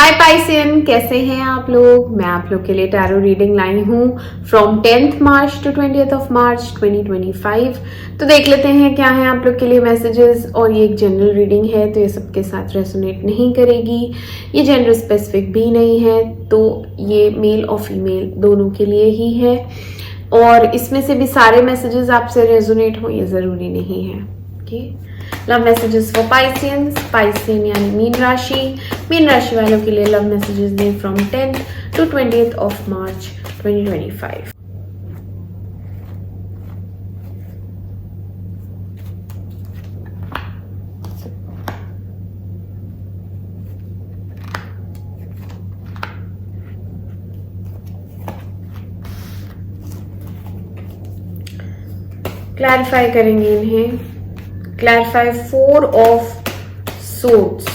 हाय Piscean, कैसे हैं आप लोग। मैं आप लोग के लिए टैरो रीडिंग लाई हूँ from 10th March two 20th of March 2025। तो देख लेते हैं क्या है आप लोग के लिए मैसेजेस। और ये एक जनरल रीडिंग है तो ये सबके साथ रेजोनेट नहीं करेगी, ये जेंडर स्पेसिफिक भी नहीं है, तो ये मेल और फीमेल दोनों के लिए ही है। और इसमें से भी सारे मैसेजेस आपसे रेजोनेट हो ये ज़रूरी नहीं है। Okay, love messages for Pisceans. Piscean यानी मीन राशि वालों के लिए लव मैसेजेस दें from 10th to 20th of March 2025। Clarify करेंगे इन्हें। Clarify 4 of swords,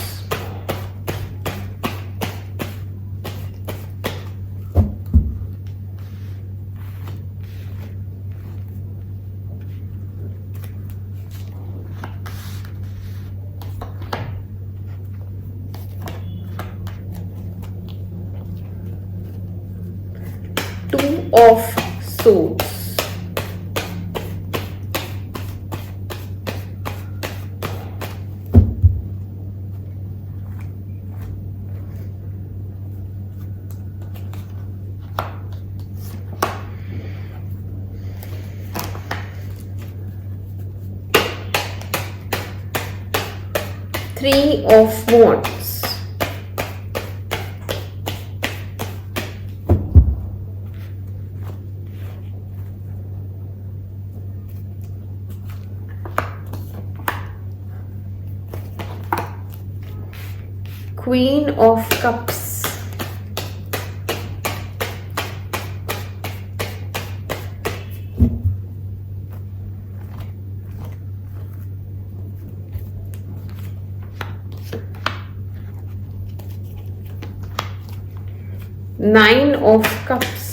of swords, Three of Wands, Queen of Cups, Nine of Cups,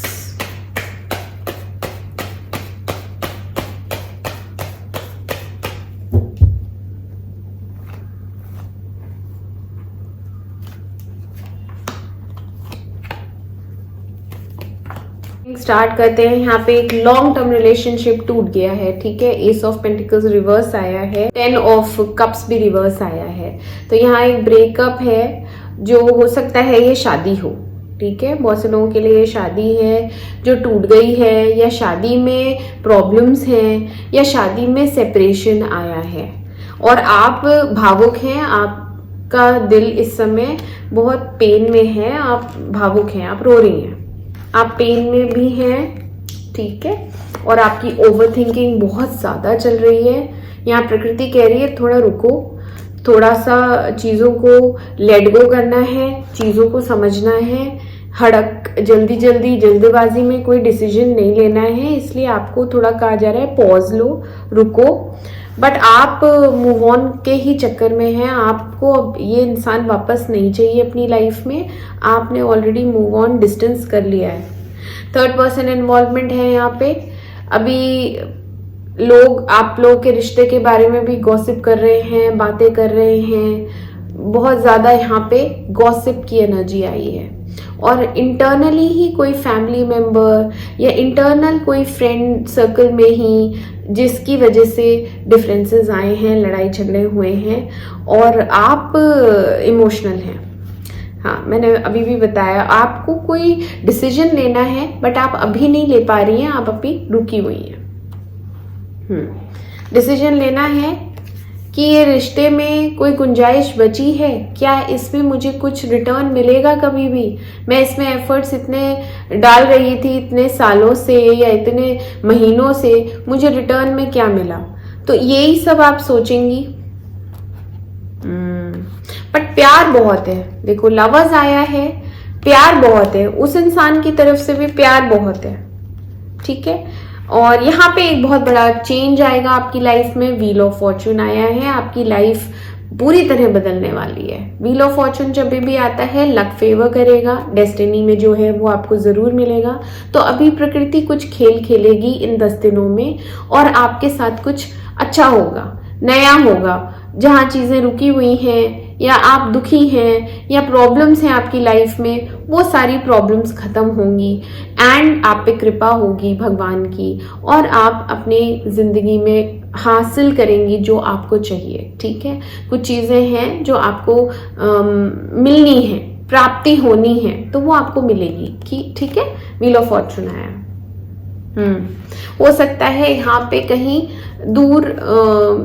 start करते हैं। यहाँ पे एक लॉन्ग टर्म रिलेशनशिप टूट गया है, ठीक है। एस ऑफ पेंटिकल्स रिवर्स आया है, 10 ऑफ कप्स भी रिवर्स आया है। तो यहाँ एक ब्रेकअप है जो हो सकता है ये शादी हो, ठीक है। बहुत से लोगों के लिए ये शादी है जो टूट गई है, या शादी में प्रॉब्लम्स हैं, या शादी में सेपरेशन आया है और आप भावुक हैं। आपका दिल इस समय बहुत पेन में है, आप भावुक हैं, आप रो रही हैं, आप पेन में भी हैं, ठीक है। और आपकी ओवर थिंकिंग बहुत ज़्यादा चल रही है। यहाँ प्रकृति कह रही है थोड़ा रुको, थोड़ा सा चीज़ों को लेट गो करना है, चीज़ों को समझना है। जल्दीबाजी में कोई डिसीजन नहीं लेना है, इसलिए आपको थोड़ा कहा जा रहा है पॉज लो, रुको। बट आप मूव ऑन के ही चक्कर में हैं, आपको अब ये इंसान वापस नहीं चाहिए अपनी लाइफ में। आपने ऑलरेडी मूव ऑन डिस्टेंस कर लिया है। थर्ड पर्सन इन्वॉल्वमेंट है यहाँ पे। अभी लोग आप लोग के रिश्ते के बारे में भी गॉसिप कर रहे हैं, बातें कर रहे हैं। बहुत ज़्यादा यहाँ पे गॉसिप की एनर्जी आई है। और इंटरनली ही कोई फैमिली मेंबर या इंटरनल कोई फ्रेंड सर्कल में ही जिसकी वजह से डिफरेंसेस आए हैं, लड़ाई झगड़े हुए हैं और आप इमोशनल हैं। हाँ, मैंने अभी भी बताया आपको कोई डिसीजन लेना है बट आप अभी नहीं ले पा रही हैं, आप अभी रुकी हुई हैं। डिसीजन लेना है कि ये रिश्ते में कोई गुंजाइश बची है क्या, इसमें मुझे कुछ रिटर्न मिलेगा कभी भी। मैं इसमें एफर्ट्स इतने डाल रही थी इतने सालों से या इतने महीनों से, मुझे रिटर्न में क्या मिला। तो यही सब आप सोचेंगी। बट प्यार बहुत है, देखो लवर्स आया है, प्यार बहुत है, उस इंसान की तरफ से भी प्यार बहुत है, ठीक है। और यहाँ पे एक बहुत बड़ा चेंज आएगा आपकी लाइफ में। व्हील ऑफ फॉर्चून आया है, आपकी लाइफ पूरी तरह बदलने वाली है। व्हील ऑफ फॉर्चून जब भी आता है लक फेवर करेगा, डेस्टिनी में जो है वो आपको जरूर मिलेगा। तो अभी प्रकृति कुछ खेल खेलेगी इन 10 दिनों में और आपके साथ कुछ अच्छा होगा, नया होगा। जहाँ चीजें रुकी हुई हैं या आप दुखी हैं या प्रॉब्लम्स हैं आपकी लाइफ में, वो सारी प्रॉब्लम्स खत्म होंगी एंड आप पे कृपा होगी भगवान की, और आप अपने ज़िंदगी में हासिल करेंगी जो आपको चाहिए। ठीक है, कुछ चीज़ें हैं जो आपको मिलनी है, प्राप्ति होनी है, तो वो आपको मिलेगी। कि ठीक है, व्हील ऑफ फॉर्चून आया। हो सकता है यहाँ पे कहीं दूर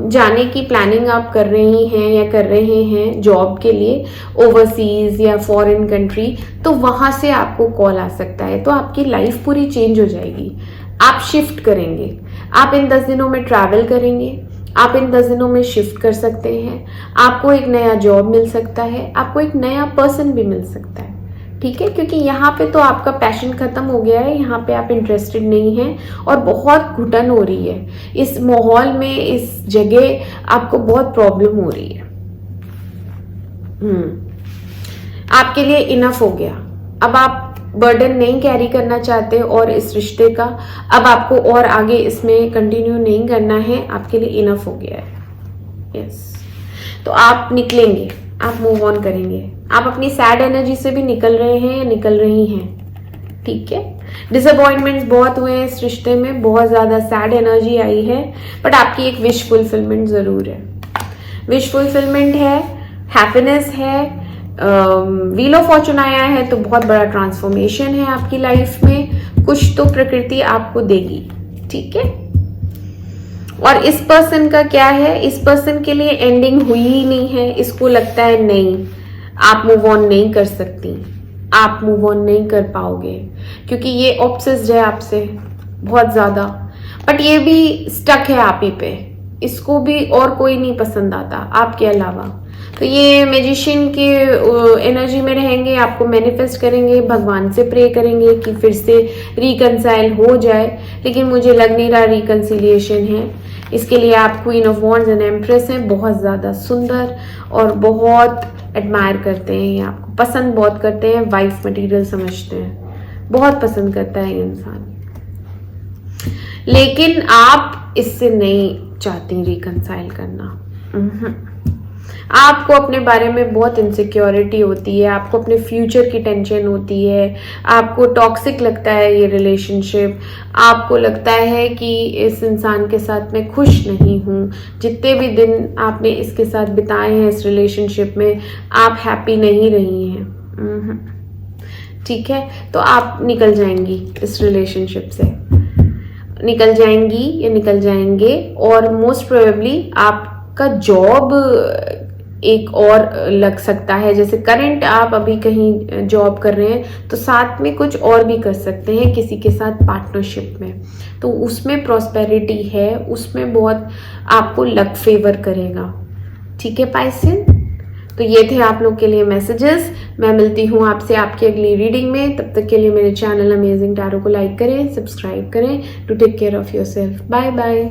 जाने की प्लानिंग आप कर रही हैं या कर रहे हैं जॉब के लिए, ओवरसीज या फॉरेन कंट्री, तो वहाँ से आपको कॉल आ सकता है। तो आपकी लाइफ पूरी चेंज हो जाएगी, आप शिफ्ट करेंगे, आप इन 10 दिनों में ट्रैवल करेंगे, आप इन 10 दिनों में शिफ्ट कर सकते हैं, आपको एक नया जॉब मिल सकता है, आपको एक नया पर्सन भी मिल सकता है। ठीक है, क्योंकि यहाँ पे तो आपका पैशन खत्म हो गया है, यहाँ पे आप इंटरेस्टेड नहीं हैं और बहुत घुटन हो रही है इस माहौल में, इस जगह आपको बहुत प्रॉब्लम हो रही है। आपके लिए इनफ हो गया, अब आप बर्डन नहीं कैरी करना चाहते और इस रिश्ते का अब आपको और आगे इसमें कंटिन्यू नहीं करना है, आपके लिए इनफ हो गया है। यस, तो आप निकलेंगे, आप मूव ऑन करेंगे, आप अपनी सैड एनर्जी से भी निकल रहे हैं या निकल रही हैं। ठीक है, डिसअपॉइंटमेंट्स बहुत हुए हैं इस रिश्ते में, बहुत ज़्यादा सैड एनर्जी आई है, बट आपकी एक विश फुलफिलमेंट ज़रूर है। विश फुलफिलमेंट है, हैप्पीनेस है, व्हील ऑफ फॉर्चून आया है, तो बहुत बड़ा ट्रांसफॉर्मेशन है आपकी लाइफ में, कुछ तो प्रकृति आपको देगी। ठीक है, और इस पर्सन का क्या है, इस पर्सन के लिए एंडिंग हुई ही नहीं है, इसको लगता है नहीं आप मूव ऑन नहीं कर सकती, आप मूव ऑन नहीं कर पाओगे, क्योंकि ये ऑब्सेस्ड है आपसे बहुत ज़्यादा, बट ये भी स्टक है आप ही पे, इसको भी और कोई नहीं पसंद आता आपके अलावा। तो ये मैजिशियन के एनर्जी में रहेंगे, आपको मैनिफेस्ट करेंगे, भगवान से प्रे करेंगे कि फिर से रिकंसाइल हो जाए, लेकिन मुझे लग नहीं रहा रिकंसिलिएशन है। इसके लिए आप queen of wands and empress हैं, बहुत ज़्यादा सुंदर और बहुत एडमायर करते हैं, ये आपको पसंद बहुत करते हैं, वाइफ मटेरियल समझते हैं, बहुत पसंद करता है ये इंसान, लेकिन आप इससे नहीं चाहती रिकंसाइल करना। आपको अपने बारे में बहुत इनसिक्योरिटी होती है, आपको अपने फ्यूचर की टेंशन होती है, आपको टॉक्सिक लगता है ये रिलेशनशिप, आपको लगता है कि इस इंसान के साथ मैं खुश नहीं हूँ, जितने भी दिन आपने इसके साथ बिताए हैं इस रिलेशनशिप में आप हैप्पी नहीं रही हैं। ठीक है, तो आप निकल जाएंगी इस रिलेशनशिप से, निकल जाएंगी या निकल जाएंगे, और मोस्ट प्रोबेबली आपका जॉब एक और लग सकता है, जैसे करंट आप अभी कहीं जॉब कर रहे हैं तो साथ में कुछ और भी कर सकते हैं किसी के साथ पार्टनरशिप में, तो उसमें प्रॉस्पेरिटी है, उसमें बहुत आपको लक फेवर करेगा। ठीक है पाइसियन, तो ये थे आप लोग के लिए मैसेजेस। मैं मिलती हूँ आपसे आपकी अगली रीडिंग में, तब तक के लिए मेरे चैनल अमेजिंग टैरो को लाइक करें, सब्सक्राइब करें। To take care of yourself, bye bye.